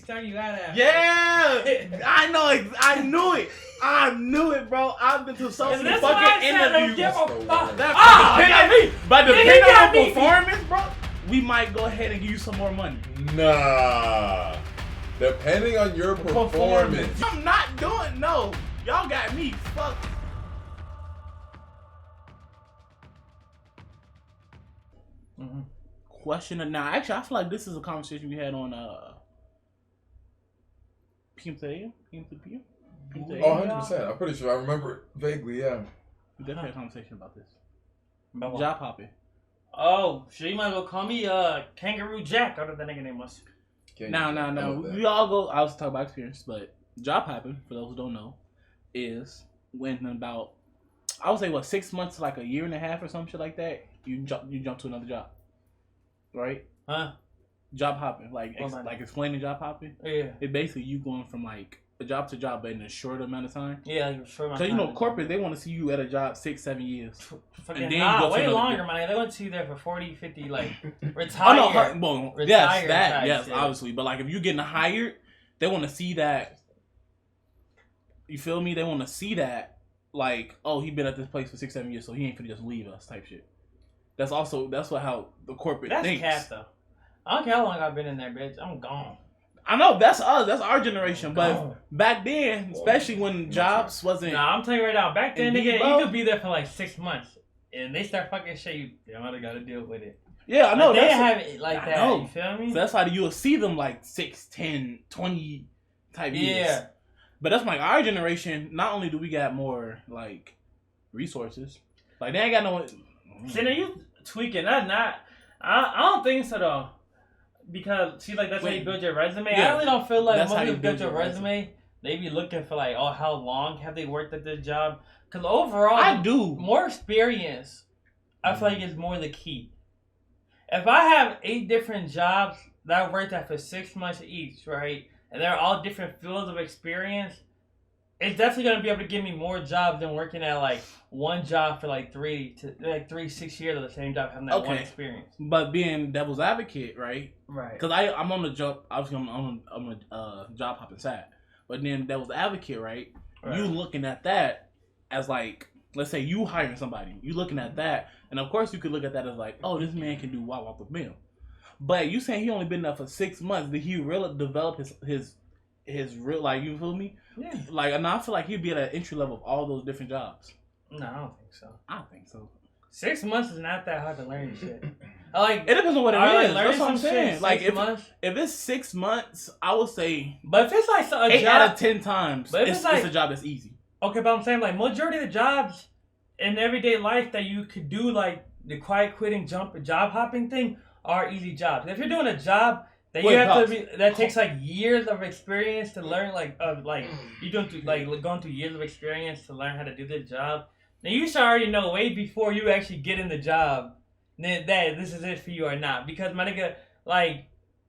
start you out at. Yeah, I knew it, bro. I've been to so many fucking interviews. But depending on the performance, bro, we might go ahead and give you some more money. Nah. Depending on your performance. I'm not doing no. Y'all got me. Fuck. Mm-hmm. Question of now. Actually, I feel like this is a conversation we had on PM. Oh, 100%. I'm pretty sure I remember it vaguely, yeah. We definitely had a conversation about this. About what? Job hopping. Oh, so you might as well call me Kangaroo Jack, other than that nigga name was. No. We all go. I was talking about experience, but job hopping, for those who don't know, is when about, I would say, 6 months to like a year and a half or some shit like that, you jump to another job, right? Huh? Job hopping, like explaining job hopping. Yeah. It's basically you going from like a job to job, but in a short amount of time. Yeah, like a short amount of time. time. Because corporate, they want to see you at a job 6-7 years. And then way longer, man. They want to see you there for 40, 50, like retire. Oh no, yes, obviously. But like if you're getting hired, they want to see that. You feel me? They want to see that, like, oh, he been at this place for 6-7 years, so he ain't finna just leave us, type shit. That's how the corporate thinks. That's cap though. I don't care how long I've been in there, bitch. I'm gone. I know, that's us. That's our generation. But back then, especially when jobs wasn't... Nah, I'm telling you right now. Back then, nigga, you could be there for like 6 months. And they start fucking shit, you damn, I gotta deal with it. Yeah, I know. They have it like that, you feel me? So that's why you'll see them like 6, 10, 20 type years. Yeah. But that's like our generation, not only do we got more like resources, like they ain't got no... See, now you tweaking. I don't think so though. Because, see, like, that's how you build your resume. Yeah, I really don't feel like most people build your resume, they be looking for, like, oh, how long have they worked at this job? Because overall, I do. More experience, I feel like, is more the key. If I have 8 different jobs that I worked at for 6 months each, right, and they're all different fields of experience, it's definitely going to be able to give me more jobs than working at, like, one job for, like, 6 years of the same job, having that one experience. But being devil's advocate, right? Right. Because I'm on the job, obviously I'm a job hopping side. But then devil's advocate, right? You looking at that as, like, let's say you hiring somebody. You looking at that, and of course you could look at that as, like, oh, this man can do wow with them. But you saying he only been there for 6 months. Did he really develop his real, like, you feel me? Yeah. Like, and I feel like he'd be at an entry level of all those different jobs. No, I don't think so. I think so. 6 months is not that hard to learn shit. Like, it depends on what it is. That's what I'm saying. Like, if it's 6 months, I would say. But if it's like a 8 job, out of 10 times, it's a job that's easy. Okay, but I'm saying like majority of the jobs in everyday life that you could do, like the quiet quitting, job hopping thing, are easy jobs. If you're doing a job that takes like years of experience to learn, you're going through years of experience to learn how to do the job. Now you should already know way before you actually get in the job that this is it for you or not. Because my nigga, like,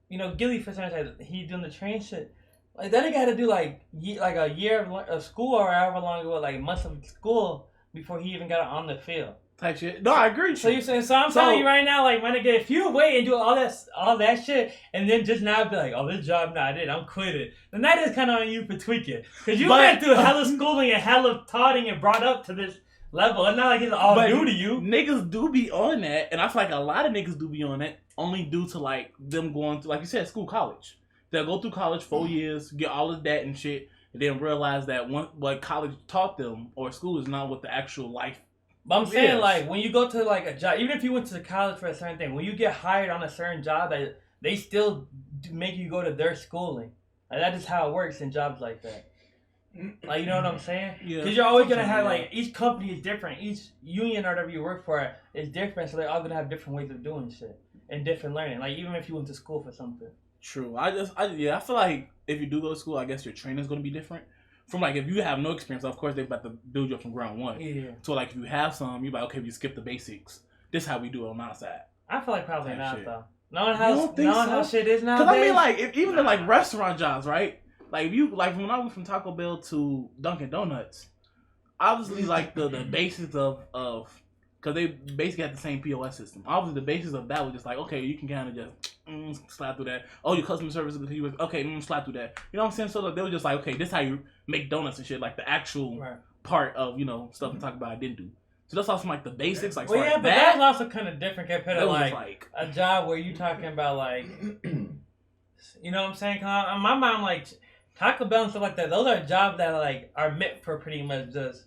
you know, Gilly for some reason, he doing the train shit. Like that nigga had to do like a year of school or however long it was, like months of school before he even got on the field. Type shit. No, I agree. So you're saying, I'm telling you right now, like my nigga, if you wait and do all that shit, and then just now be like, oh, this job not it, I'm quitting. Then that is kind of on you for tweaking, because you went through hella schooling and hella taughting and brought up to this level. It's not like it's all new to you. Niggas do be on that, and I feel like a lot of niggas do be on that only due to like them going to, like you said, college. They'll go through college 4 years, get all of that and shit, and then realize that what college taught them or school is not what the actual life. But I'm saying, like, when you go to, like, a job, even if you went to college for a certain thing, when you get hired on a certain job, they still make you go to their schooling. Like, that is how it works in jobs like that. Like, you know what I'm saying? Yeah. Because you're always going to have, like, each company is different. Each union or whatever you work for is different, so they're all going to have different ways of doing shit and different learning. Like, even if you went to school for something. True. I feel like if you do go to school, I guess your training's going to be different. From like, if you have no experience, of course, they're about to build you up from ground one. Yeah. So like, if you have some, you're like, okay, we skip the basics. This is how we do it on our side. I feel like probably not, shit. Though. Knowing how shit is nowadays. Because I mean, like, even in like restaurant jobs, right? Like, if you, like, when I went from Taco Bell to Dunkin' Donuts, obviously, like, the basics of because they basically had the same POS system. Obviously, the basis of that was just like, okay, you can kind of just, slide through that. Oh, your customer service is okay, slide through that. You know what I'm saying? So like, they were just like, okay, this is how you make donuts and shit. Like the actual part of stuff we talk about I didn't do. So that's also like the basics. Like, well, yeah, but that's also kind of different compared to like a job where you talking about like, you know what I'm saying? Cause my mind like Taco Bell and stuff like that. Those are jobs that like are meant for pretty much just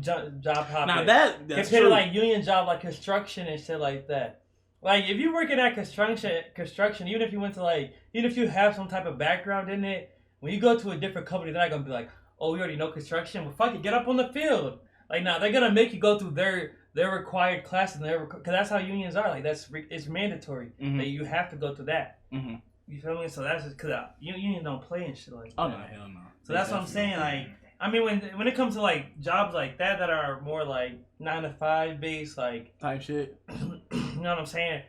job hopping. Now that's compared true. to like union job like construction and shit like that. Like if you're working at construction, even if you went to like, even if you have some type of background in it, when you go to a different company, they're not gonna be like, oh, we already know construction. Well, fuck it, get up on the field. Like, nah, they're gonna make you go through their required classes, because that's how unions are. Like, it's mandatory that you have to go through that. Mm-hmm. You feel me? So that's just because unions don't play and shit like that. Oh no, hell no. So that's what I'm saying. Like, I mean, when it comes to like jobs like that are more like 9 to 5 based, like type shit. You know what I'm saying?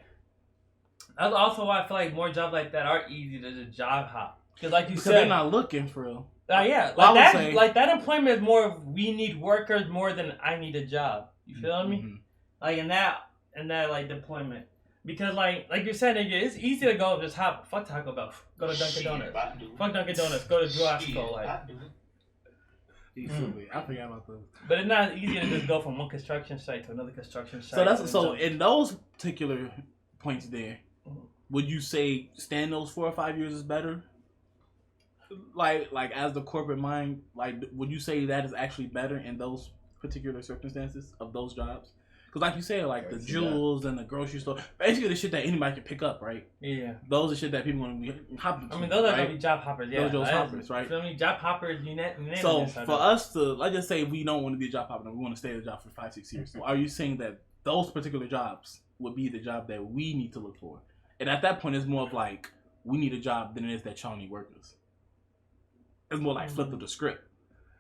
That's also why I feel like more jobs like that are easy to just job hop. Because like you said, they're not looking for real. Yeah, like that employment is more of we need workers more than I need a job. You feel me? Like in that like deployment, because like you said, nigga, it's easy to go just hop. Fuck Taco Bell. Go to Dunkin' Donuts. Fuck Dunkin' Donuts. Go to Jewasco. Like. You feel me? I forgot about those. But it's not easy to just go from one construction site to another construction site. So in those particular points there, would you say staying those 4 or 5 years is better? Like as the corporate mind, like would you say that is actually better in those particular circumstances of those jobs? Because like you said, like the jewels and the grocery store, basically the shit that anybody can pick up, right? Yeah. Those are shit that people want to be hopping to. I mean, those are going to be job hoppers, yeah. Those are hoppers, right? I mean, job hoppers, So for us to, let's just say we don't want to be a job hopper and we want to stay at a job for 5-6 years. So are you saying that those particular jobs would be the job that we need to look for? And at that point, it's more of like, we need a job than it is that y'all need workers. It's more like flip of the script.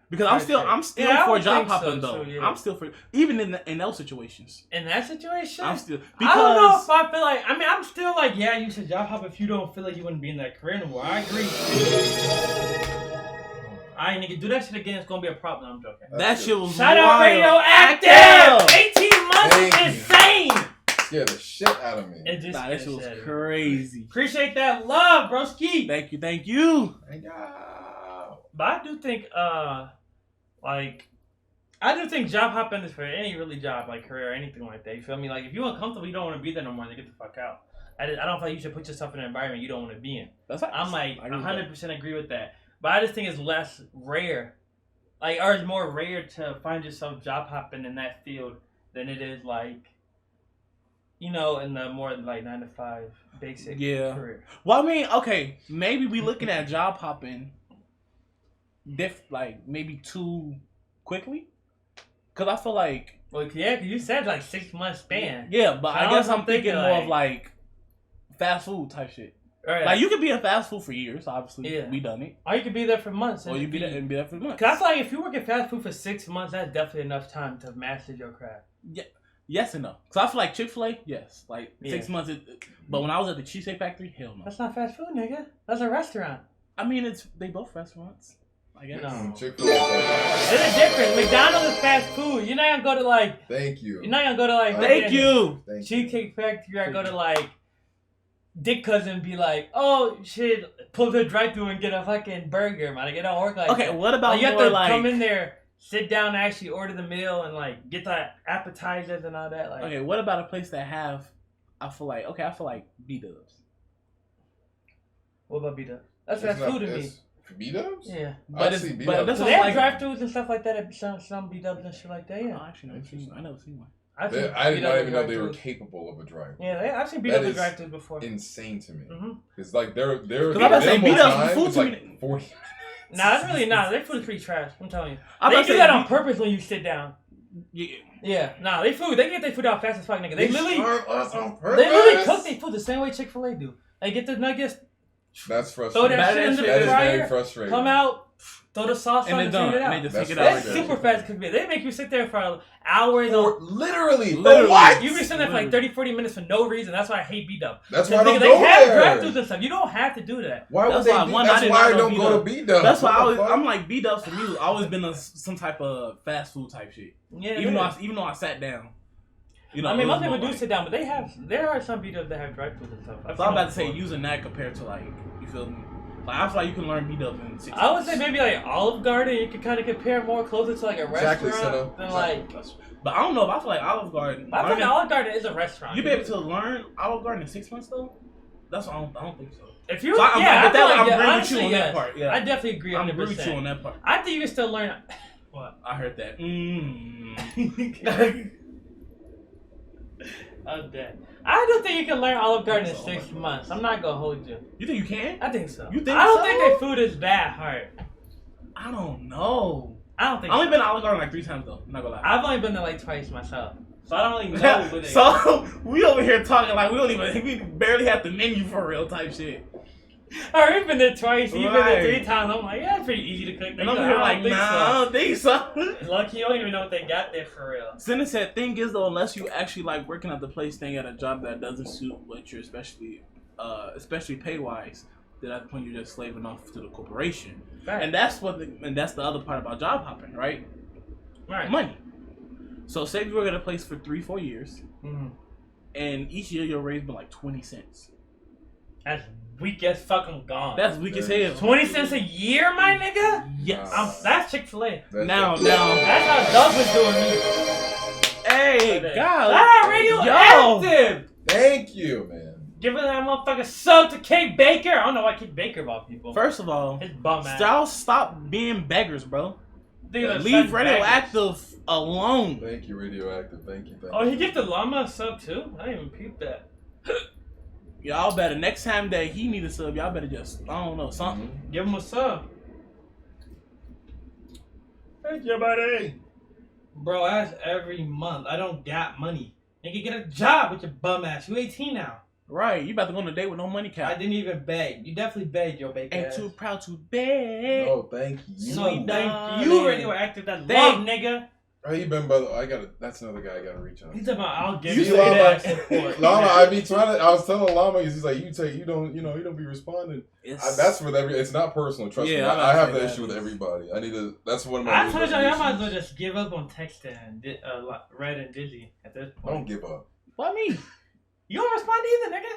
Because I'm still for job hopping though. Yeah. I'm still for even in those situations. In that situation, I'm still. Because, I don't know if I feel like. I mean, I'm still like, yeah, you should job hop if you don't feel like you wouldn't be in that career anymore. I agree. Alright, nigga, do that shit again. It's gonna be a problem. I'm joking. That shit was Shout out Radioactive. 18 months is insane. Scared the shit out of me. That shit was crazy. Appreciate that love, broski. Thank you. Thank you. But I do think, job hopping is for any really job, like career or anything like that. You feel me? Like, if you're uncomfortable, you don't want to be there no more, then get the fuck out. I don't feel like you should put yourself in an environment you don't want to be in. I'm like 100% agree with that. But I just think it's less rare, or it's more rare to find yourself job hopping in that field than it is like, in the more like 9 to 5 basic career. Well, I mean, okay, maybe we looking at job hopping maybe too quickly, because I feel like because you said like 6 months span. Yeah, but I guess I'm thinking more of like fast food type shit. Right. Like you could be in fast food for years, obviously. We done it. Or you could be there for months. Or you be there for months. Because I feel like if you work at fast food for 6 months, that's definitely enough time to master your craft. Yeah. Yes and no. Because I feel like Chick-fil-A, yes. 6 months. But when I was at the Cheesecake Factory, hell no. That's not fast food, nigga. That's a restaurant. I mean, they both restaurants. I guess. No. Chick-fil-A. It's different. McDonald's is fast food. You're not going to go to Thank you. You're not going to go to Thank you. Cheesecake Factory. I go to Dick Cousin be like, oh shit, pull the drive-thru and get a fucking burger, man. It don't work like that. Okay, what about you have to come in there, sit down, and actually order the meal and get the appetizers and all that. Okay, what about a place that I feel like B-Dubs. What about B-Dubs? That's fast food to me. B-Dubs? Yeah. But they have drive-thrus and stuff like that at some B-Dubs and shit like that, yeah. Oh, actually, I never seen one. I did not even know they were capable of a drive. Yeah, I've seen B-Dubs drive-thrus before. Insane to me. Mm-hmm. It's like they're because I'm about to say B-Dubs food to me. 40 minutes. Nah, that's really not. Their food is pretty trash. I'm telling you. They do that on purpose when you sit down. Yeah. Nah, they get their food out fast as fuck, nigga. They literally cook their food the same way Chick-fil-A do. They get the nuggets. That's frustrating. Throw that shit in the fryer. That is very frustrating. Come out, throw the sauce on and take it out. And they just take it out. That's super fast cooking. They make you sit there for hours. Literally. What? You be sitting there for 30-40 minutes for no reason. That's why I hate B-Dubs. That's why I don't go there. They have drive-thrus and stuff. You don't have to do that. Why would That's why I don't go to B-Dubs. That's why I'm like B-Dubs for me has always been some type of fast food type shit. Yeah. Even though I sat down. You know, I mean, most people do sit down, but there are some people that have drive-throughs and stuff. So I'm about to say using that compared to like, you feel me? Like I feel like you can learn B-dubs in 6 months. I would say maybe like Olive Garden. You can kind of compare more closer to like a restaurant than like. But I don't know if I feel like Olive Garden. I think Olive Garden is a restaurant. You be able to learn Olive Garden in 6 months though? That's what I don't think so. If you, I'm agreeing with you on that part. Yeah, I definitely agree. 100%. I'm agreeing with you on that part. I think you can still learn. What? I heard that. I'm dead. I don't think you can learn Olive Garden in 6 months. I'm not gonna hold you. You think you can? I think so. You think I don't so? think their food is that hard. I don't know. I don't think. I've only been to Olive Garden like 3 times though. I'm not gonna lie. I've only been there like twice myself, so I don't really know. What So we over here talking like we barely have the menu for real type shit. Or you've been there twice, you've been there 3 times. I'm like, yeah, it's pretty easy to cook. And I'm here like, nah, I don't think so. Lucky, you don't even know what they got there for real. Cindy said, thing is though, unless you actually like working at the place, staying at a job that doesn't suit what you're especially pay wise, then at the point you're just slaving off to the corporation. Right. And that's the other part about job hopping, right? Right. Money. So say if you work at a place for 3-4 years, and each year your raise been like 20 cents. That's weak as fucking gone. That's weak as hell. 20 cents a year, my nigga? Yes. That's Chick-fil-A. Now. That's how Doug was doing me. Hey, God. Ah, radioactive. Thank you, man. Giving that motherfucker sub to Kate Baker. I don't know why Kate Baker of all people. First of all, his bum ass. Stop being beggars, bro. Dude, leave Radioactive alone. Thank you, Radioactive. Thank you. Oh, he gave the llama a sub too? I didn't even peep that. Y'all better, next time that he need a sub, y'all better just, I don't know, something. Give him a sub. Thank you, buddy. Bro, that's every month. I don't got money. You can get a job with your bum ass. You 18 now. Right, you about to go on a date with no money cap. I didn't even beg. You definitely begged your baby Ain't ass. too proud to beg. Oh, thank you. So thank you, Radioactive. That love, nigga. How you been, brother? That's another guy I gotta reach out. He's talking about I'll give you you that support. Llama, I be trying to. I was telling Llama, he's like, you don't be responding. That's with it's not personal. Trust me. I have that issue with everybody. I need to. That's one of my. I told you I might as well just give up on texting Red and Dizzy at this point. Don't give up. Why me? You don't respond either, nigga.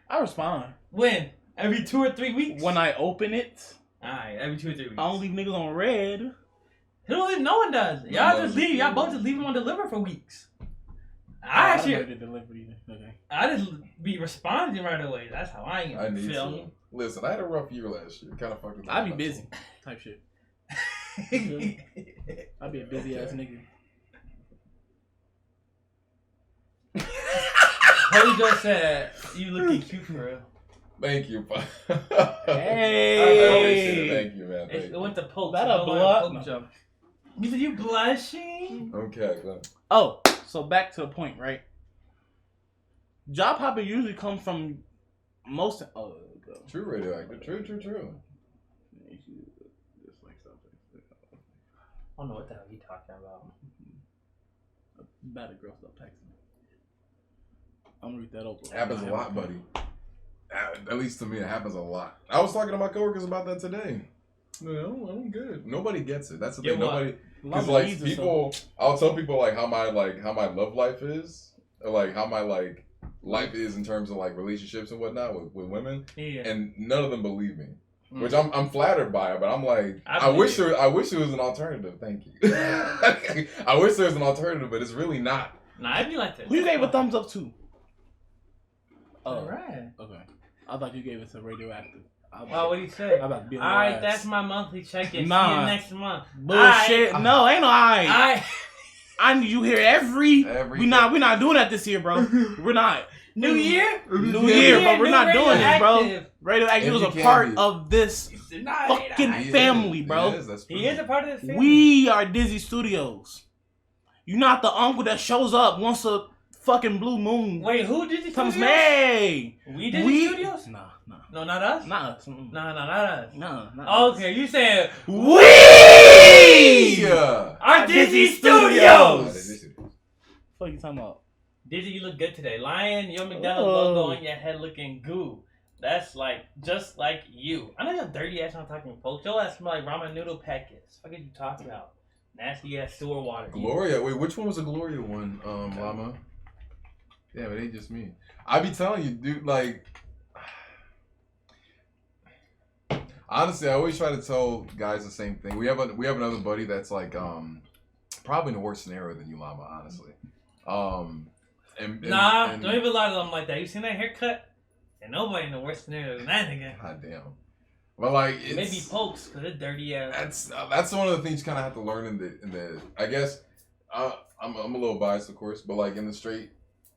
I respond. When? Every 2 or 3 weeks? When I open it. Alright, every 2 or 3 weeks. I don't leave niggas on red. No one does. Y'all just leave. Y'all both just leave them on deliver for weeks. I actually. I just be responding right away. That's how I am. I need to. Listen, I had a rough year last year. Kind of fucked with. I be busy. Type shit. I be a busy ass nigga. Holy just said you looking cute for real. Thank you, hey. Thank you, man. It went to poke. That a blunt? Jump. You said you blushing? Okay, go ahead. Oh, so back to the point, right? Job hopping usually comes from most. True, Radioactive. True. I don't know what the hell you talking about. Bad girl stop texting. I'm gonna read that over. Happens a lot, buddy. At least to me, it happens a lot. I was talking to my coworkers about that today. No, I'm good. Nobody gets it. That's the thing. Nobody, because like people, I'll tell people like how my love life is, or like how my life is in terms of like relationships and whatnot with women, and none of them believe me. Which I'm flattered by it, but I'm like, I wish there was an alternative. Thank you. I wish there was an alternative, but it's really not. Nah, I'd be like that. Who you gave a thumbs up to? Alright. Okay. I thought you gave it to Radioactive. What did he say? Alright, that's my monthly check-in. Nah. See you next month. Bullshit. Right. No, ain't no alright. I need you here every we not doing that this year, bro. We're not. New year, but we're not doing this, bro. Radioactive was a part of this fucking family, bro. He is a part of this family. We are Dizzy Studios. You're not the uncle that shows up once a fucking blue moon. Wait, who Dizzy Studios? We Dizzy Studios? Nah. No, not us? Not us. Not us. No, okay, you said we are Dizzy Studios. What are you talking about? Dizzy, you look good today. Lion, your McDonald's logo on your head looking goo. That's just like you. I know your dirty ass not talking folks. Your ass smell like ramen noodle packets. What are you talking about? Nasty ass sewer water. Gloria. Wait, which one was the Gloria one, Llama? Yeah, but it ain't just me. I be telling you, dude, like, honestly, I always try to tell guys the same thing. We have another buddy that's like, probably in a worse scenario than you, Llama, honestly. Don't even lie to them like that. You seen that haircut? And nobody in the worse scenario than that nigga. God damn. But like, it's, maybe Pokes, cause it's dirty ass. That's one of the things you kind of have to learn in the. I guess I'm a little biased, of course, but like in the straight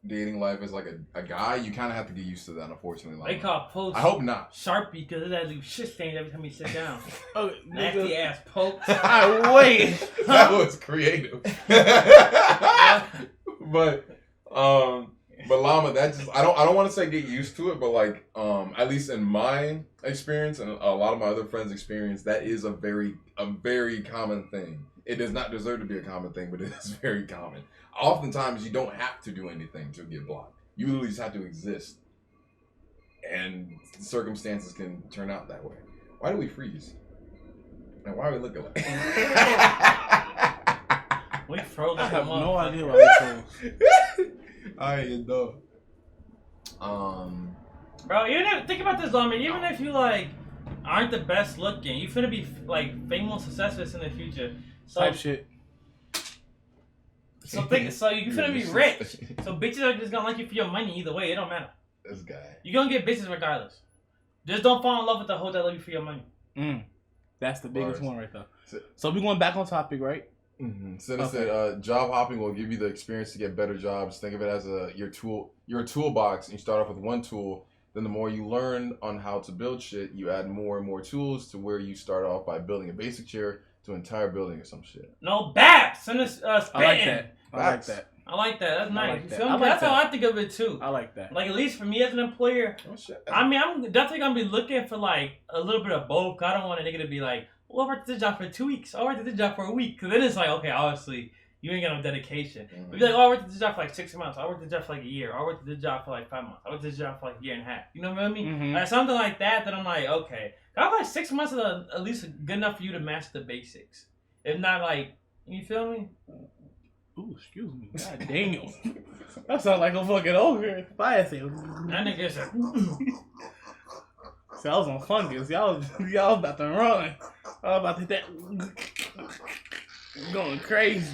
dating life as like a guy, you kind of have to get used to that. Unfortunately, they call Pokes. I hope not Sharpie, because it has leave shit stains every time you sit down. Oh, nasty ass Pokes. Wait, that was creative. But Llama, that just I don't want to say get used to it, but like at least in my experience and a lot of my other friends' experience, that is a very common thing. It does not deserve to be a common thing, but it is very common. Oftentimes, you don't have to do anything to get blocked. You literally just have to exist, and circumstances can turn out that way. Why do we freeze? And why are we looking like that? We froze. I have no idea why we froze. I know. Bro, think about this, Llama. Even if you like aren't the best looking, you finna be like famous, successful in the future. So, type shit. So you finna be rich. So bitches are just gonna like you for your money either way. It don't matter. This guy. You gonna get bitches regardless. Just don't fall in love with the hoe that love you for your money. That's the biggest one right there. So we going back on topic, right? Mm-hmm. Said job hopping will give you the experience to get better jobs. Think of it as your toolbox, and you start off with one tool. Then the more you learn on how to build shit, you add more and more tools to where you start off by building a basic chair to an entire building or some shit. No bats. I like that. I like that. That's nice. Like that. That's how I think of it too. I like that. Like at least for me as an employer, I mean, I'm definitely gonna be looking for like a little bit of both. I don't want a nigga to be like, well, I worked at this job for 2 weeks. I worked at this job for a week. Because then it's like, okay, obviously, you ain't got no dedication. Mm-hmm. But be like, oh, I worked at this job for like 6 months. I worked at this job for like a year. I worked at this job for like 5 months. I worked at this job for like a year and a half. You know what I mean? Mm-hmm. Like something like that I'm like, okay. I feel like 6 months is at least good enough for you to master the basics. If not like, you feel me? Ooh, excuse me. God damn. That sounds like a fucking ogre. Fire sale. That nigga said, see, I was on fungus. Y'all about to run. I was about to hit that. Going crazy.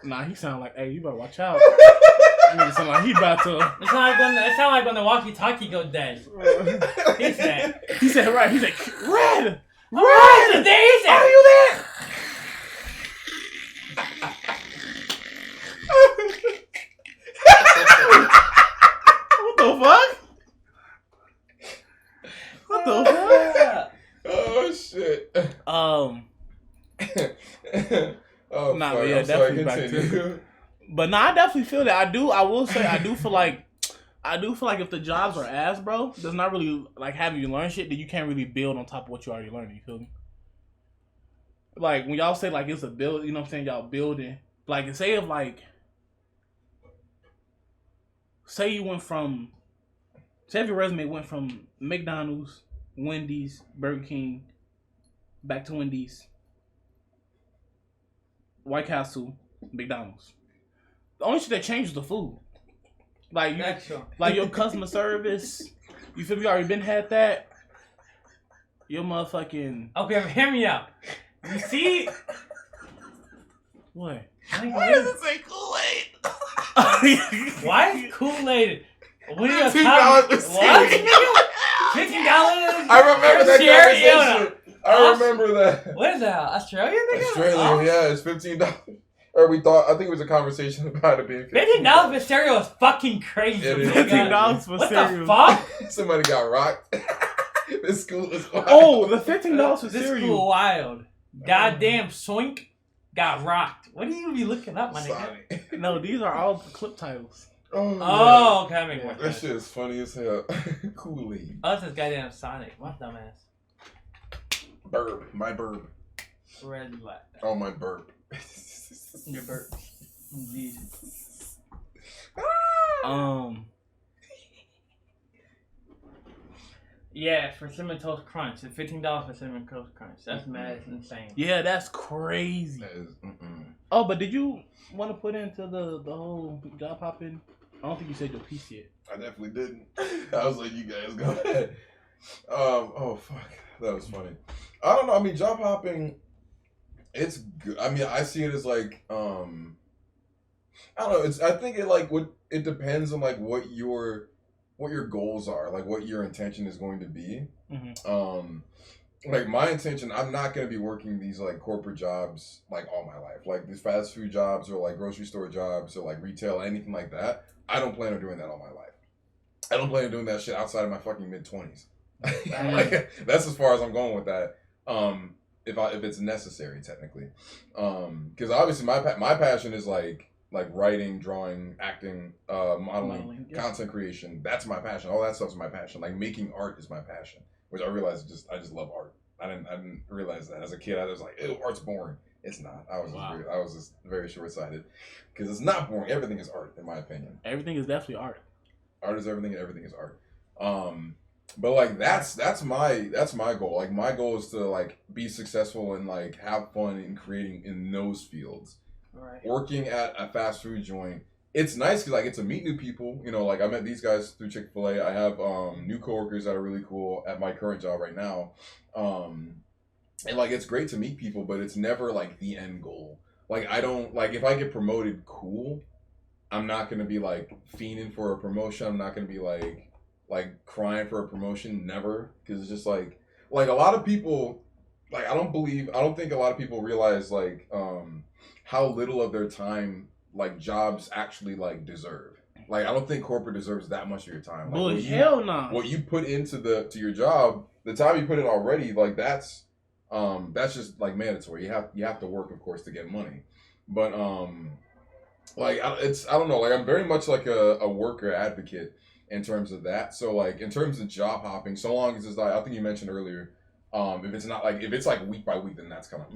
Nah, he sound like, hey, you better watch out. It sound like he about to. It sound like when the walkie-talkie go dead. He said, right. He's like, Red! Red! There he said, are you there? What the fuck? What the fuck? Oh shit. Oh, nah, fuck. yeah, definitely back to. But nah, I definitely feel that. I will say, I do feel like if the jobs are ass, bro, does not really like having you learn shit, then you can't really build on top of what you already learned. You feel me? Like when y'all say like it's a build, you know what I'm saying? Y'all building. Like say you if your resume went from McDonald's, Wendy's, Burger King, back to Wendy's, White Castle, McDonald's. The only shit that changed was the food. Like like your customer service, you feel me? You already had that. Your motherfucking. Okay, hear me out. You see? What? Why does it say Kool-Aid? Why is Kool-Aid? What are you $15 what? $15? I remember that conversation. I remember that. What is that? Australia? Australia, yeah, it's $15. Or I think it was a conversation about it being $15 for cereal is fucking crazy. It is. $15 for cereal. What the fuck? Somebody got rocked. This school is wild. Oh, the $15 for cereal. This school wild. Goddamn Soink got rocked. What do you be looking up, my nigga? No, these are all clip titles. Oh, okay, I make more that shit is funny as hell. Kool-Aid. Oh, it's this goddamn Sonic. What dumbass? Burp. My burp. Red black. Oh, my burp. Your burp. Jesus. Yeah, for Cinnamon Toast Crunch. It's $15 for Cinnamon Toast Crunch. That's mad. It's insane. Yeah, that's crazy. That is, Oh, but did you want to put into the whole job hopping I don't think you said your piece yet. I definitely didn't. I was like, you guys go ahead. Oh fuck, that was funny. I don't know. I mean, job hopping, it's good. I mean, I see it as like, I don't know. I think it depends on like what your goals are, like what your intention is going to be. Mm-hmm. Like my intention, I'm not going to be working these like corporate jobs like all my life, like these fast food jobs or like grocery store jobs or like retail, anything like that. I don't plan on doing that all my life. I don't plan on doing that shit outside of my fucking mid-20s. Like, that's as far as I'm going with that. If it's necessary, technically, because obviously my passion is like writing, drawing, acting, modeling, content creation. That's my passion. All that stuff's my passion. Like making art is my passion, which I realized I just love art. I didn't realize that as a kid. I was like, ew, art's boring. It's not. I was just very short-sighted because it's not boring. Everything is art, in my opinion. Everything is definitely art. Art is everything, and everything is art. But like that's my goal. Like my goal is to like be successful and like have fun in creating in those fields. Right. Working at a fast food joint, it's nice because I get to meet new people. You know, like I met these guys through Chick-fil-A. I have new coworkers that are really cool at my current job right now. And like it's great to meet people, but it's never like the end goal. Like I don't like if I get promoted, cool. I'm not gonna be like fiending for a promotion. I'm not gonna be like crying for a promotion. Never, because it's just like a lot of people. Like I don't think a lot of people realize like how little of their time like jobs actually like deserve. Like I don't think corporate deserves that much of your time. Like, hell no. What you put into your job, the time you put in already, like that's just like mandatory. You have to work, of course, to get money. But like I don't know. Like I'm very much like a worker advocate in terms of that. So like in terms of job hopping, so long as it's like I think you mentioned earlier, if it's like week by week, then that's kind of.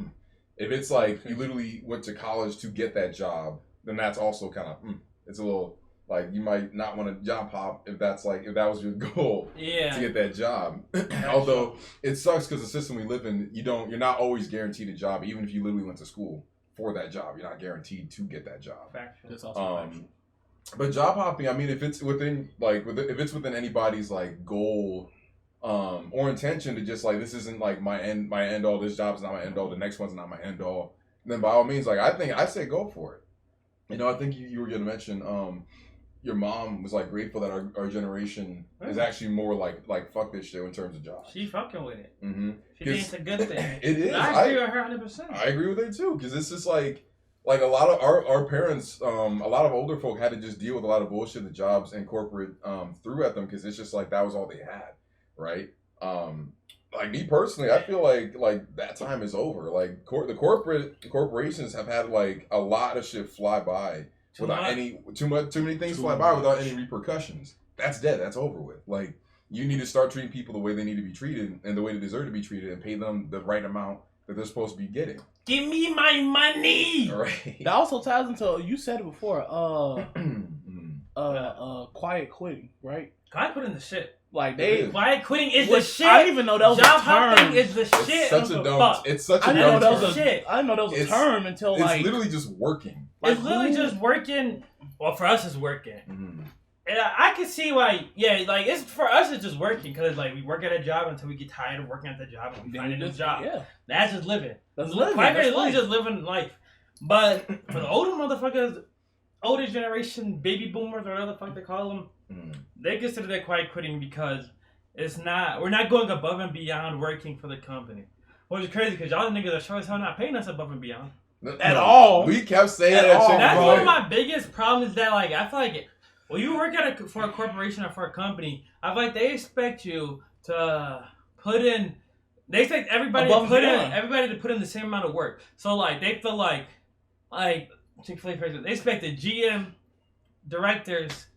If it's like you literally went to college to get that job, then that's also kind of it's a little like you might not want to job hop if that was your goal to get that job. Although it sucks because the system we live in, you're not always guaranteed a job, even if you literally went to school for that job. You're not guaranteed to get that job. That's also factual. But job hopping, I mean, if it's within anybody's like goal or intention to just like this isn't like my end all, this job's not my end all, the next one's not my end all, then by all means, like I say go for it. You know, I think you were gonna mention your mom was like grateful that our generation is actually more like fuck this shit in terms of jobs. She fucking with it. Mm-hmm. She thinks it's a good thing. It is. I agree with her 100%. I agree with it too, because it's just like a lot of our parents, a lot of older folk had to just deal with a lot of bullshit the jobs and corporate threw at them because it's just like that was all they had, right? Like me personally, I feel like that time is over. Like the corporations have had like a lot of shit fly by without too many things fly by without any repercussions. That's dead. That's over with. Like you need to start treating people the way they need to be treated and the way they deserve to be treated and pay them the right amount that they're supposed to be getting. Give me my money. Right. That also ties into you said it before. Quiet quitting, right? Quiet quitting the shit. Like quiet quitting is the shit. I didn't even know that was job a term. hopping is the shit. It's such a I dumb term. I didn't know that was a term until it's literally just working. It's literally just working. Well, for us, it's working. Mm-hmm. And I can see why. Yeah, like it's for us, it's just working because like we work at a job until we get tired of working at the job and we find a new job. Yeah, that's just living. That's living. Quiet quitting is literally just living life. But for the older motherfuckers, older generation, baby boomers or whatever the fuck they call them, they consider that quiet quitting because we're not going above and beyond working for the company. Which is crazy because y'all niggas are sure as hell not paying us above and beyond. At all. We kept saying that shit. That's one of my biggest problems is that like I feel like when you work for a corporation or for a company, I feel like they expect you to put in. They expect everybody to put in the same amount of work. So like they feel like Chick-fil-A, for example, they expect the GM, directors,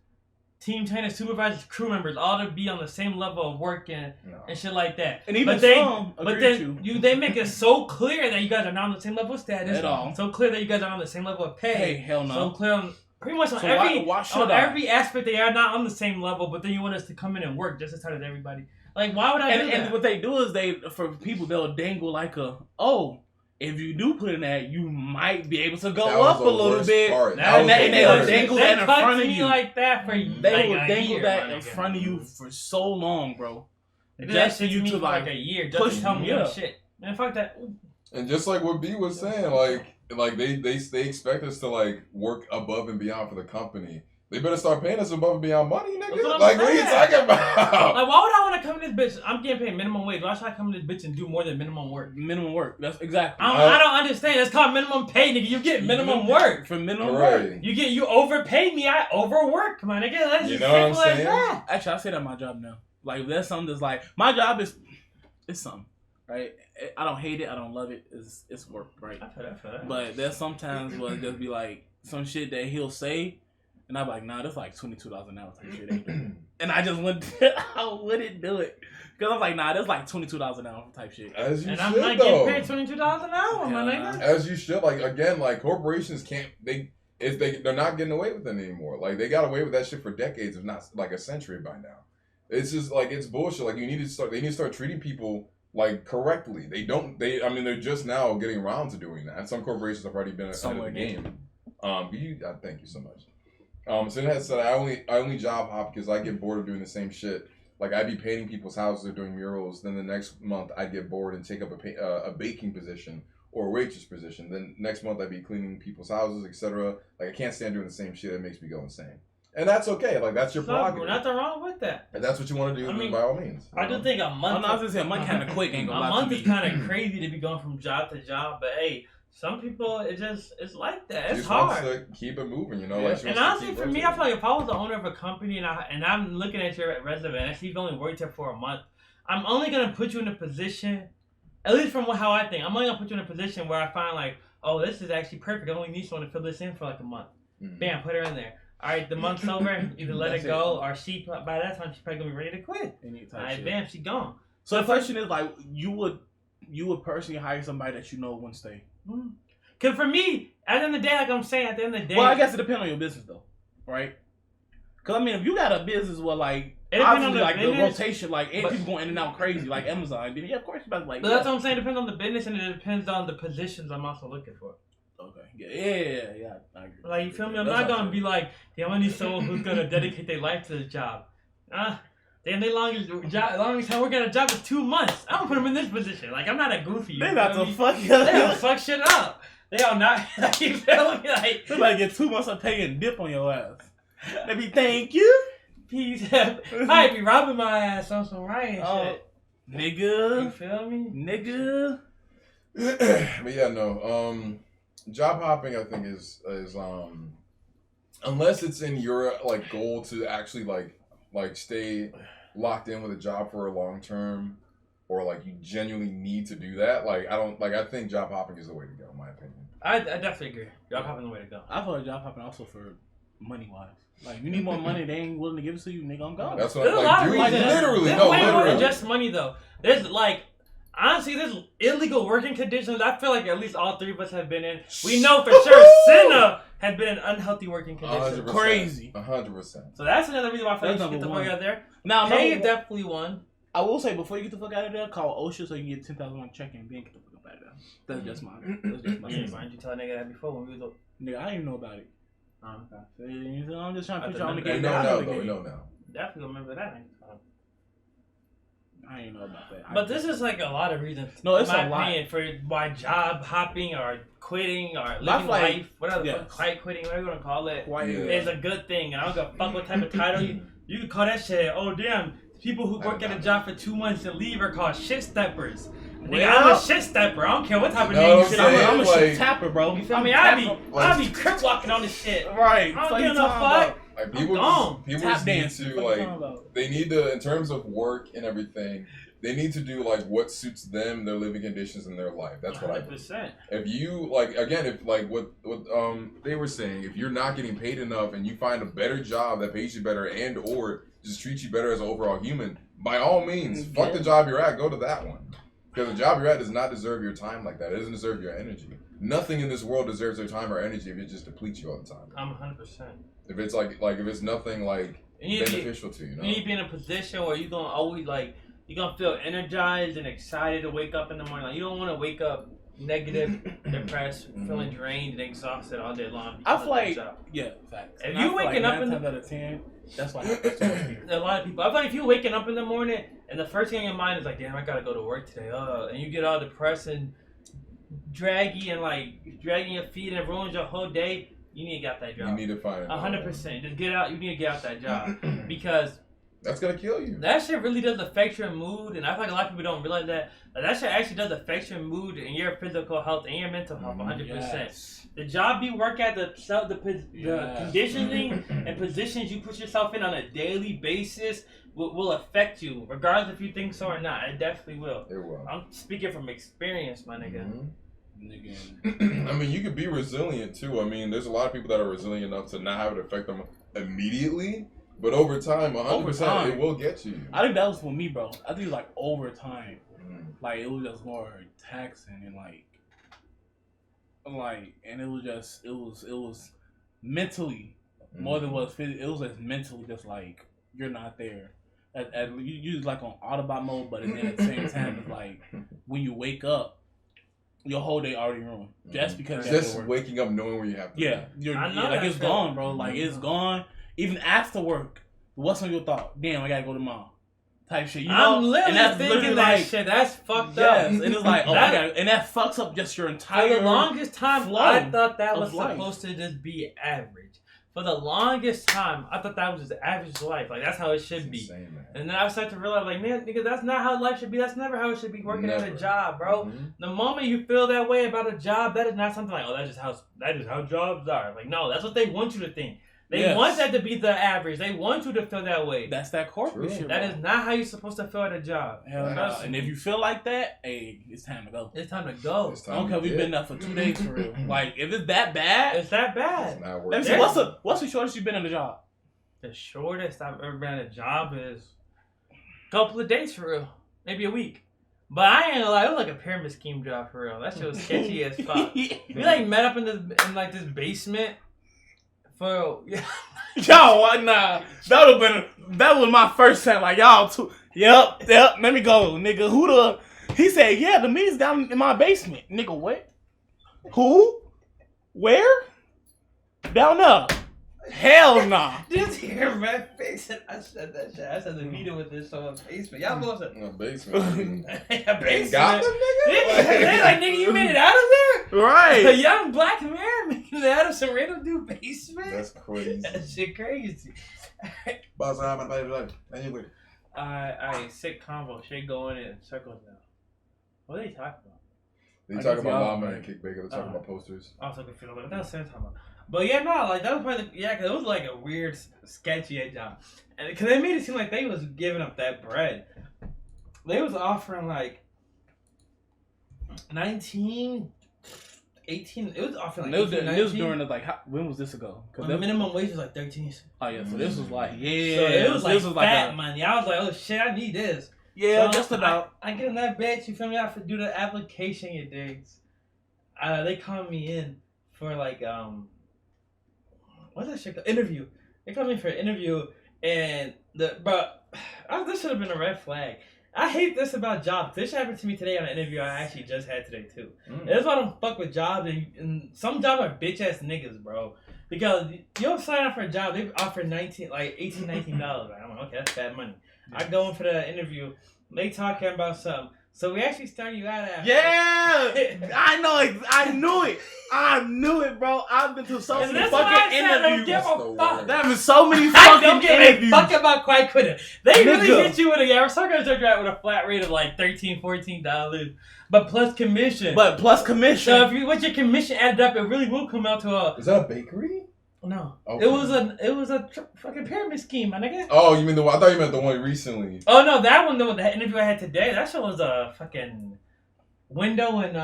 team trainers, supervisors, crew members all to be on the same level of work and shit like that. And even they make it so clear that you guys are not on the same level of status. At all. So clear that you guys are on the same level of pay. Hey, hell no. So clear on pretty much on every aspect they are not on the same level, but then you want us to come in and work just as hard as everybody. Like, why would I do that? And what they do is for people, they'll dangle like if you do put in that, you might be able to go up a little bit. And they dangle that in front of you like that for you. They will dangle that in front of you for so long, bro. Just for you to like a year, just to tell me shit. Man, fuck that. And just like what B was saying, like they expect us to like work above and beyond for the company. They better start paying us above and beyond money, nigga. What are you talking about? Like, why would I want to come to this bitch? I'm getting paid minimum wage. Why should I come to this bitch and do more than minimum work? Minimum work. That's exactly. I don't understand. It's called minimum pay, nigga. You get minimum work. For minimum work. You overpay me. I overwork, my nigga. That's just simple as that. Actually, I say that my job now. Like, if there's something that's like, my job is something, right? I don't hate it. I don't love it. It's work, right? I feel that. But there's sometimes where it just be like some shit that he'll say. And I'm like, nah, that's like $22 an hour type shit. And I just wouldn't do it. Because I'm like, nah, that's like $22 an hour type shit. As you and should, I'm not getting paid $22 an hour, my nigga. As you should. Like, again, like, corporations can't, they're not getting away with it anymore. Like, they got away with that shit for decades, if not like a century by now. It's just like, it's bullshit. They need to start treating people like correctly. They're just now getting around to doing that. And some corporations have already been ahead of the game. Thank you so much. So it has said I only job hop because I get bored of doing the same shit. Like, I'd be painting people's houses or doing murals. Then the next month I'd get bored and take up a baking position or a waitress position. Then next month I'd be cleaning people's houses, etc. Like, I can't stand doing the same shit. It makes me go insane. And that's okay. Like, that's your prerogative. Nothing wrong with that. And that's what you want to do, by all means. I do think a month. I was gonna say a month kind of quick. Ain't gonna lie. A month is kind of crazy to be going from job to job, but hey. Some people, it's like that. It's hard. Wants to keep it moving, you know. Yeah. And honestly, for me, I feel like if I was the owner of a company and I'm looking at your resume and I see you've only worked here for a month, I'm only gonna put you in a position, at least from how I think, I'm only gonna put you in a position where I find like, oh, this is actually perfect. I only need someone to fill this in for like a month. Mm-hmm. Bam, put her in there. All right, the month's over. Either let it go, or by that time she's probably gonna be ready to quit. All right, bam, she gone. So the question is like, you would personally hire somebody that you know wouldn't stay. Mm-hmm. Cause for me, at the end of the day, like I'm saying, at the end of the day. Well, I guess it depends on your business though, right? Cause I mean, if you got a business where like obviously like the rotation, like people going in and out crazy, like Amazon, then yeah, of course, but like. But that's what I'm saying. It depends on the business and it depends on the positions I'm also looking for. Okay. Yeah. I agree. Like, you feel me? I'm not gonna be like, damn, I need someone who's gonna dedicate their life to the job. Damn, they longest time working at a job is 2 months. I'm gonna put them in this position. Like, I'm not a goofy. They about to fuck you up. They gonna fuck shit up. They are not. You feel me? Like, they might get 2 months of pay and dip on your ass. They be thank you. Peace. Might be robbing my ass on some Ryan shit. Nigga. You feel me? Nigga. But yeah, no. Job hopping, I think, is unless it's in your like goal to actually like stay locked in with a job for a long term, or like you genuinely need to do that. I think job hopping is the way to go, in my opinion. I definitely agree. Job hopping is the way to go. I thought job hopping also for money wise. Like, you need more money, they ain't willing to give it to you, nigga. I'm gone. That's what I'm like. Literally, there's way more than just money though. There's like. Honestly, there's illegal working conditions. I feel like at least all three of us have been in. We know for sure Senna had been in unhealthy working conditions. 100%, crazy. 100%. So that's another reason why I feel like you should get the fuck out of there. Now, pay is definitely one. I will say, before you get the fuck out of there, call OSHA so you can get $10,000 check-in and then get the fuck out of there. That's just mine. Why didn't you tell a nigga that before when we was Nigga, I didn't even know about it. Okay. I'm just trying to put you on the game. We know now. Definitely remember that next time. I ain't know about that. But this is like a lot of reasons. No, it's a lot for why job hopping or quitting or living life, whatever, quiet quitting, whatever you want to call it, is a good thing. And I don't give a fuck what type of title you can call that shit. Oh damn, people who work at a job for 2 months and leave are called shit steppers. I'm a shit stepper. I don't care what type of name you shit. I'm a shit tapper, bro. You feel me? I be crip walking on this shit. Right. I don't give no fuck. Like, people just need to, like, they need to, in terms of work and everything, they need to do, like, what suits them, their living conditions, and their life. That's what 100%. I think. If you, like, again, if, like, what they were saying, if you're not getting paid enough and you find a better job that pays you better and or just treats you better as an overall human, by all means, fuck the job you're at, go to that one. Because the job you're at does not deserve your time like that. It doesn't deserve your energy. Nothing in this world deserves their time or energy if it just depletes you all the time. I'm 100%. If it's like if it's nothing like beneficial to you, you know? You need to be in a position where you're gonna feel energized and excited to wake up in the morning. Like, you don't want to wake up negative, depressed, feeling drained and exhausted all day long. I feel like, facts. If you waking up in 9 times out of 10, that's why a lot of people. I feel like if you're waking up in the morning and the first thing in your mind is like, damn, I gotta go to work today. And you get all depressed and draggy and like dragging your feet and it ruins your whole day. You need to get out that job. You need to find 100%. Just get out. You need to get out that job because that's gonna kill you. That shit really does affect your mood, and I feel like a lot of people don't realize that. That shit actually does affect your mood and your physical health and your mental health 100%. Yes. The job you work at, the conditioning and positions you put yourself in on a daily basis will affect you, regardless if you think so or not. It definitely will. It will. I'm speaking from experience, my nigga. I mean, you could be resilient too. I mean, there's a lot of people that are resilient enough to not have it affect them immediately. But over time, 100%, it will get you. I think that was for me, bro. I think it was like over time. Like, it was just more taxing and and it was just, it was mentally more than what it was just mentally just like, you're not there. You like on autobot mode, but then at the same time, it's like, when you wake up, your whole day already ruined. Just because just waking up knowing where you have to be. Like, it's gone, bro. Like, it's gone. Even after work, what's on your thought? Damn, I gotta go to mom. Type shit. You know? I'm literally thinking that shit. That's fucked up. And it's like, oh my god. And that fucks up just your entire For the longest time, I thought that was life. Supposed to just be average. For the longest time, I thought that was just average life. Like, that's how it should be. Insane, and then I started to realize, like, man, nigga, that's not how life should be. That's never how it should be working at a job, bro. The moment you feel that way about a job, that is not something like, oh, that is how jobs are. Like, no, that's what they want you to think. They want that to be the average. They want you to feel that way. That's that corporate shit. That is not how you're supposed to feel at a job. Hell no. And if you feel like that, hey, it's time to go. It's time to go. I don't care if we've been there for 2 days for real. Like, if it's that bad, it's that bad. It's not worth it. What's the shortest you've been in a job? The shortest I've ever been in a job is a couple of days for real. Maybe a week. But I ain't gonna lie, it was like a pyramid scheme job for real. That shit was sketchy as fuck. We like met up in this basement for y'all, nah. That was my first time. Like, y'all too. Yep. Let me go, nigga. He said, yeah, the meet's down in my basement. Nigga, what? Who? Where? Down there. Hell nah. Just hear my face and I said that shit. I said the meeting with this someone's basement. Y'all both said basement. A basement. Got them, nigga? They like, nigga, you made it out of there? Right. A young black man making it out of some random dude basement? That's crazy. That shit crazy. Alright, sick convo. Shit going in circles now. What are they talking about? They talking about Mama and Kick Baker. They're talking about posters. I was looking for what that was talking about. But yeah, no, like that was probably because it was like a weird, sketchy job, and because they made it seem like they was giving up that bread. They was offering like 19, 18. It was offering like 18, 19. It was during the when was this ago? Because the minimum wage was like 13. Oh yeah, so this was like so it was like fat money. I was like, oh shit, I need this. Yeah, so just about. I get in that bitch. You feel me? I have to do the application. You digs. They called me in for like what's that shit called? Interview. They called me for an interview, and this should have been a red flag. I hate this about jobs. This happened to me today on an interview I actually just had today too. That's why I don't fuck with jobs, and some jobs are bitch ass niggas, bro. Because you'll sign up for a job, they offer $18, $19. Like, I'm like, okay, that's bad money. I go in for the interview, they talking about something. So we actually started you out after. Yeah! I know it. I knew it, bro. I've been to so many fucking interviews. There have been so many fucking interviews. Fuck about Quiet Quitting. They really hit you with a sometimes they're with a flat rate of like $13, $14. But plus commission. So if what's your commission added up, it really will come out to a. Is that a bakery? No, okay. It was a fucking pyramid scheme, my nigga. Oh, you mean the one? I thought you meant the one recently. Oh no, that one, the interview I had today, that shit was a fucking window and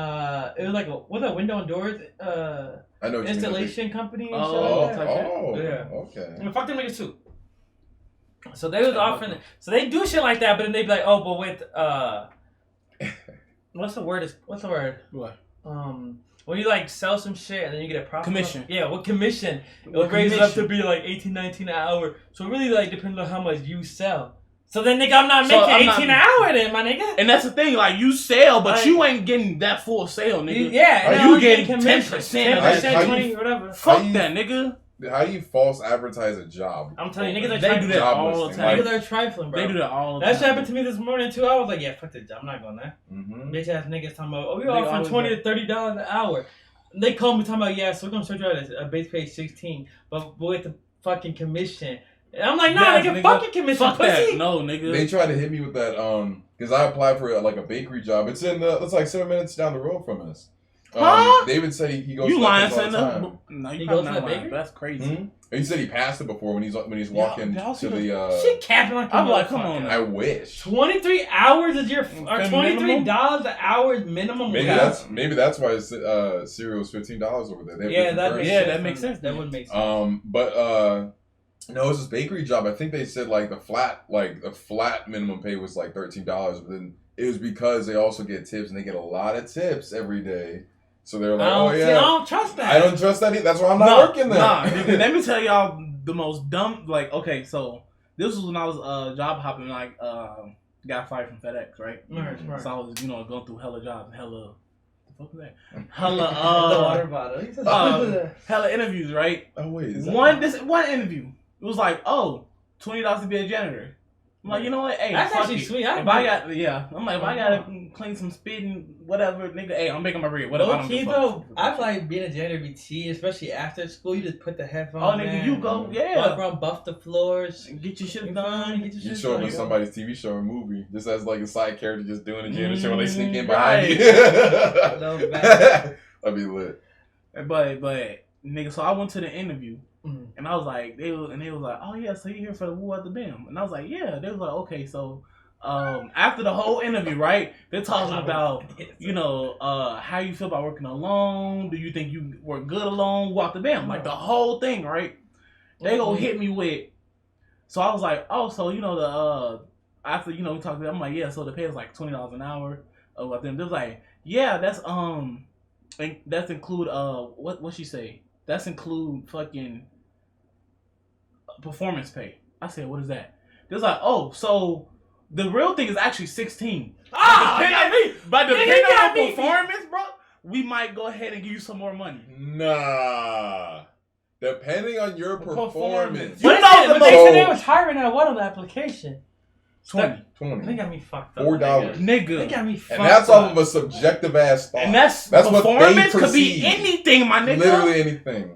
it was like a window and doors I know installation company. And yeah. Okay. I mean, fuck them niggas too. So they was offering, so they do shit like that, but then they be like, oh, but with what's the word? What? When you like sell some shit and then you get a profit. Commission. Yeah, what commission? It'll raise it up to be like $18, $19 an hour. So it really like depends on how much you sell. So then, nigga, I'm not making 18 an hour then, my nigga. And that's the thing, like, you sell, but you ain't getting that full sale, nigga. Yeah. You getting 10%. 10%, 20, whatever. Fuck that, nigga. How do you false advertise a job? I'm telling you, niggas are they do that all the time. Niggas are trifling, bro. They do that all the time. That shit happened to me this morning, too. I was like, yeah, fuck this job. I'm not going there. Bitch ass niggas talking about, we offering $20 to $30 an hour. They called me talking about, yeah, so we're going to start you out at a base pay 16, but with the fucking commission. And I'm like, nah, nigga, fucking commission, fuck pussy. That. No, nigga. They tried to hit me with that, because I applied for like a bakery job. It's like 7 minutes down the road from us. David said he goes. You lying, all the time. No, he goes to the bakery. That's crazy. He said he passed it before when he's walking to the. Shit capping like I'm like, come on. I wish. 23 hours is your $23 an hour is minimum. Maybe that's why cereal is $15 over there. That makes sense. That would make sense. But no, it's this bakery job. I think they said like the flat minimum pay was like $13, but then it was because they also get tips and they get a lot of tips every day. So they're like, I don't trust that. I don't trust that either. That's why I'm not working there. Nah, let me tell y'all the most dumb. Like, okay, so this was when I was job hopping. Like, got fired from FedEx, right? Right. So I was, going through hella jobs, hella. The fuck was that? The water bottle. Hella interviews, right? Oh wait, one interview. It was like, $20 to be a janitor. I'm like, you know what? Hey, that's actually sweet. I'm like, if I gotta clean some spit and whatever, nigga, hey, I'm making my bread. Whatever. Okay, though, I feel like being a janitor be tea, especially after school. You just put the headphones. Oh, nigga, you go, walk around, buff the floors, get your shit done. You show up in somebody's TV show or movie, just as like a side character, just doing a janitor show when they sneak in behind you. That'd be lit. But nigga, so I went to the interview. And I was like, they was like, oh yeah, so you here for the Woo at the Bim? And I was like, yeah. They was like, okay, so after the whole interview, right? They're talking about, how you feel about working alone. Do you think you work good alone? Woo at the Bim, like the whole thing, right? They gonna hit me with. So I was like, oh, so after we talked about, I'm like, yeah. So the pay is like $20 an hour. With them, they was like, yeah, that's include what she say? That's include fucking performance pay. I said, what is that? They was like, oh, so the real thing is actually 16. But depending on your performance, bro, we might go ahead and give you some more money. Nah. Depending on your performance. But they said they was hiring at what on the application? 20. They got me fucked up. $4. Nigga. They got me fucked up. And that's off of a subjective ass thought. And that's performance could be anything, my nigga. Literally anything.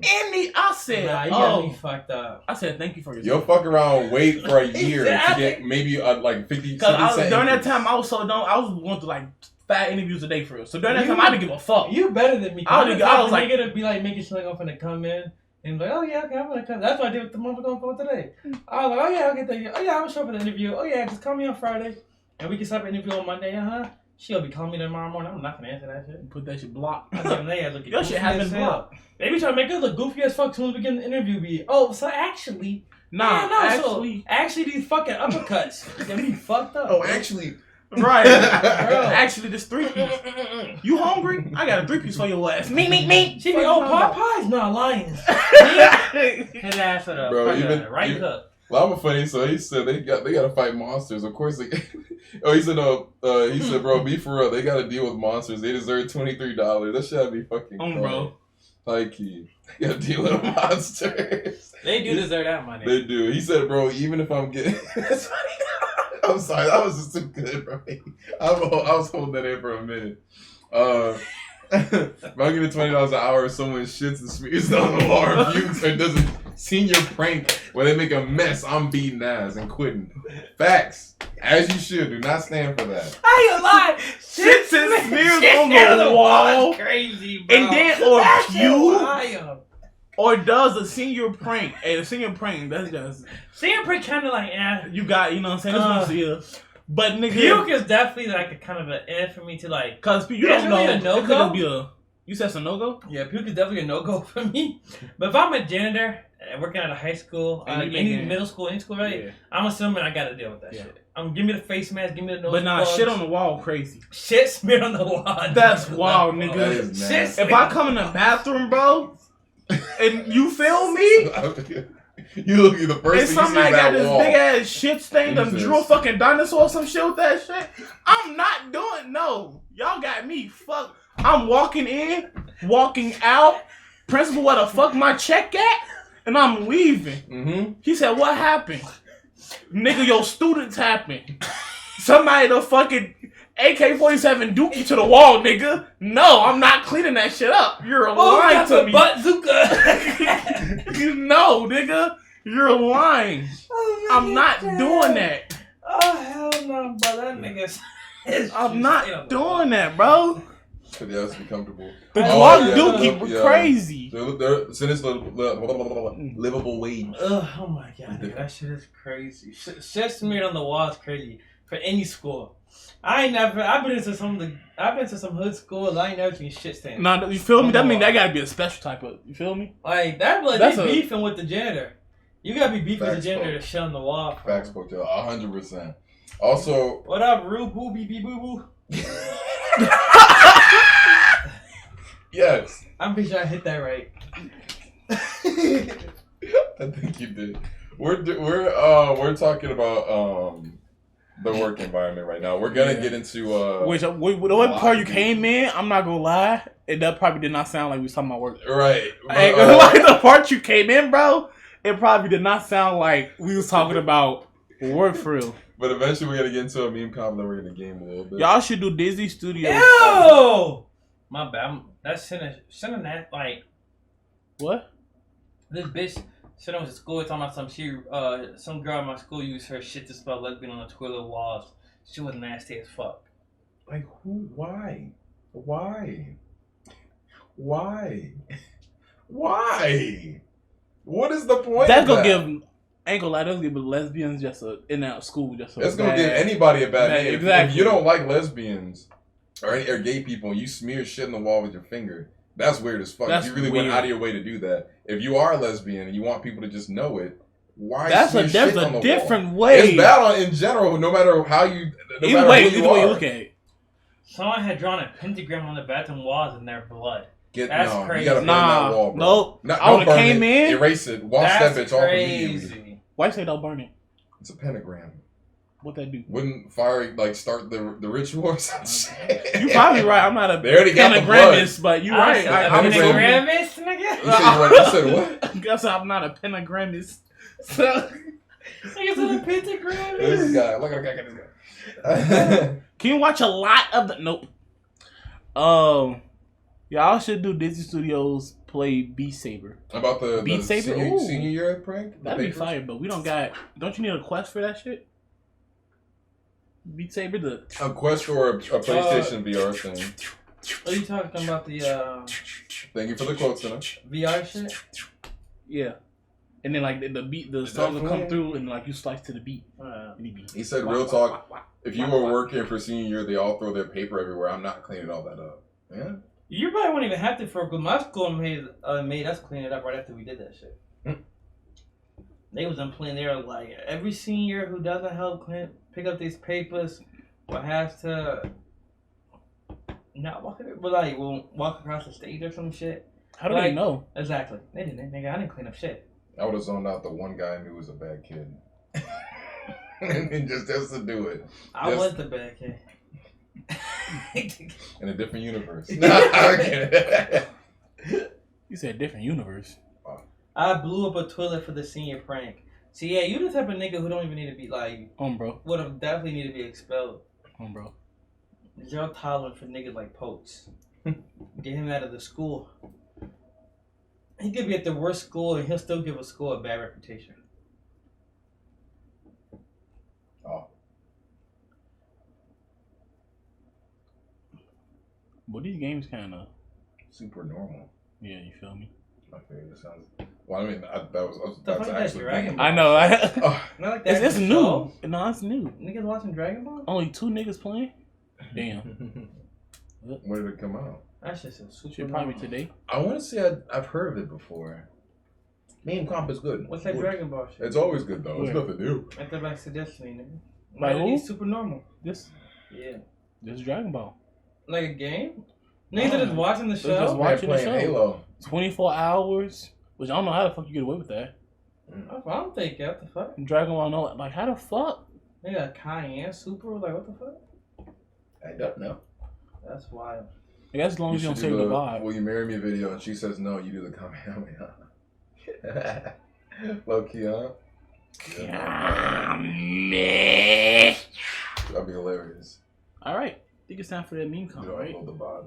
I said, you got me fucked up. I said, thank you for your You'll fuck around, wait for a year to get maybe like 50 Because during that time, I was so dumb. I was going through like 5 interviews a day for real. So during that time, I didn't give a fuck. You better than me. I was like, nigga to be like making sure like I'm finna come in. And like, oh yeah, okay, I'm gonna come. That's what I did with the motherfucker for today. I was like, oh yeah, okay, thank you. Oh yeah, I'm gonna show up for the interview. Oh yeah, just call me on Friday, and we can set up an interview on Monday. She'll be calling me tomorrow morning. I'm not gonna answer that shit. Put that shit blocked. Your shit has been blocked. They be trying to make us look goofy as fuck soon as we get in the interview. So actually, actually these fucking uppercuts get me fucked up. Oh, actually. Right. Actually, this 3-piece. You hungry? I got a 3-piece for your ass. Me. She be Popeyes, not Lions. His ass up. Bro, right up. Llama funny, so he said they gotta fight monsters. Of course he said bro, be for real, they gotta deal with monsters. They deserve $23. That should be fucking bro. Like they gotta deal with monsters. They do deserve that money. They do. He said, bro, even if I'm getting that's funny. I'm sorry, that was just too good, bro. I was holding that in for a minute. If I'm giving $20 an hour if someone shits and smears on the wall or pukes or does a senior prank where they make a mess, I'm beating ass and quitting. Facts. As you should. Do not stand for that. I ain't lying. Shits and smears on the wall. Crazy, bro. And then, or puke. Or does a senior prank? Hey, the senior prank, that's just... Senior prank kind of like, You got, you know what I'm saying? This one's But nigga... Puke is definitely like a kind of an for me to like... Because you don't know. A no-go? You said it's a no-go? Yeah, puke is definitely a no-go for me. But if I'm a janitor, working at a high school, any middle school, any school, right? Yeah. I'm assuming I got to deal with that shit. Give me the face mask, give me the nose But nah, plugs. Shit on the wall crazy. Shit smeared on the wall. That's wild, nigga. That if I come in the bathroom, bro... And you feel me? You look at the first and somebody got this big ass shit stain that drew a fucking dinosaur or some shit with that shit. I'm not doing no. Y'all got me fucked. I'm walking in, walking out. Principal, where the fuck my check at? And I'm leaving. Mm-hmm. He said, what happened? Nigga, your students happened. Somebody the fucking AK-47 dookie to the wall, nigga. No, I'm not cleaning that shit up. You're lying to me. Bazooka. No, nigga. You're lying. Oh, I'm not doing that. Oh, hell no, bro. That nigga's... I'm not doing that, bro. But yeah, let's be comfortable. The Glock dookie was crazy. Since livable wage. Oh my god, dude, that shit is crazy. Shit smeared on the wall is crazy for any school. I've been into some hood schools. I ain't never seen shit stains. Nah, you feel me? That mean that gotta be a special type of. You feel me? Like that, like they beefing with the janitor. You gotta be beefing with the janitor to shit on the wall. Facts, 100%. Also, what up, Roo Boo Bee Bee Boo Boo? Yes. I'm pretty sure I hit that right. I think you did. We're talking about the work environment right now. We're gonna get into what part you came in. I'm not gonna lie, that probably did not sound like we was talking about work. Right. Like the part you came in, bro. It probably did not sound like we was talking about work for real. But eventually we're gonna get into a meme comp, then we're gonna game a little bit. Y'all should do Disney Studios. Ew! My bad. That's sending that like what? This bitch said I was at school talking about some girl at my school used her shit to spell lesbian on the toilet walls. She was nasty as fuck. Like who? Why? Why? Why? Why? What is the point? That's gonna give. Ain't gonna lie, that's gonna give lesbians just in that school just. That's gonna give anybody a bad name. Exactly. If you don't like lesbians or gay people, and you smear shit in the wall with your finger. That's weird as fuck. You really went out of your way to do that. If you are a lesbian and you want people to just know it, why? There's a different way. It's bad in general. No matter how you. Either way you look at it. Someone had drawn a pentagram on the bathroom walls in their blood. That's crazy. You gotta burn that wall, bro. Nope. I would have came in. Erase it. Wash that bitch off immediately. Why say don't burn it? It's a pentagram. What that do? Wouldn't fire start the ritual or something? You probably right. I'm not a pentagramist, but you right. I'm a pentagramist, nigga. You said what? I guess I'm not a pentagramist. So I guess I'm a pentagramist. This guy, look at this guy. Can you watch a lot of the? Nope. Y'all should do Disney Studios play Beat Saber. About the Beat Saber senior year prank? That'd be fire, but we don't got. Don't you need a quest for that shit? Beat Saber, a quest or a PlayStation VR thing. Are you talking about the Thank you for the quotes, tonight. VR shit? Yeah. And then like the song will come through and like you slice to the beat. He said, "Real talk. If you were working for senior year, they all throw their paper everywhere. I'm not cleaning all that up." Yeah. You probably won't even have to for my school made us clean it up right after we did that shit. They was playing there like every senior who doesn't help pick up these papers will have to not walk it, but like will walk across the stage or some shit. How do they know? Exactly. They didn't. Nigga, I didn't clean up shit. I would have zoned out the one guy I knew was a bad kid. And just to do it. I was the bad kid. In a different universe. No, I get it. You said different universe. I blew up a toilet for the senior prank. See, yeah, you the type of nigga who don't even need to be like. Bro. Would definitely need to be expelled. Bro. Zero tolerance for niggas like Pokes. Get him out of the school. He could be at the worst school and he'll still give a school a bad reputation. Oh. But these games kind of super normal. Yeah, you feel me? Okay, that sounds. Well, I mean, that's actually Dragon Ball. I know. Not like that. It's new. No, it's new. Niggas watching Dragon Ball? Only 2 niggas playing. Damn. When did it come out? That's just a super. Should probably today. I want to say I've heard of it before. Meme comp is good. What's that good. Dragon Ball shit? It's always good though. It's nothing new. I thought back to Destiny, nigga. Like who? It's super normal. This. Yeah. This Dragon Ball. Like a game? Niggas are just watching the show. Just watching the show. Halo. 24 hours. Which I don't know how the fuck you get away with that. I don't think what the fuck. Dragon Ball no, like how the fuck? They got Cayenne Super, like what the fuck? I don't know. That's wild. I guess as long as you don't say the vibe. Will you marry me video and she says no, you do the Kamehameha. Low key, huh? That'd be hilarious. Alright. I think it's time for that meme comment, right? Upload the bot.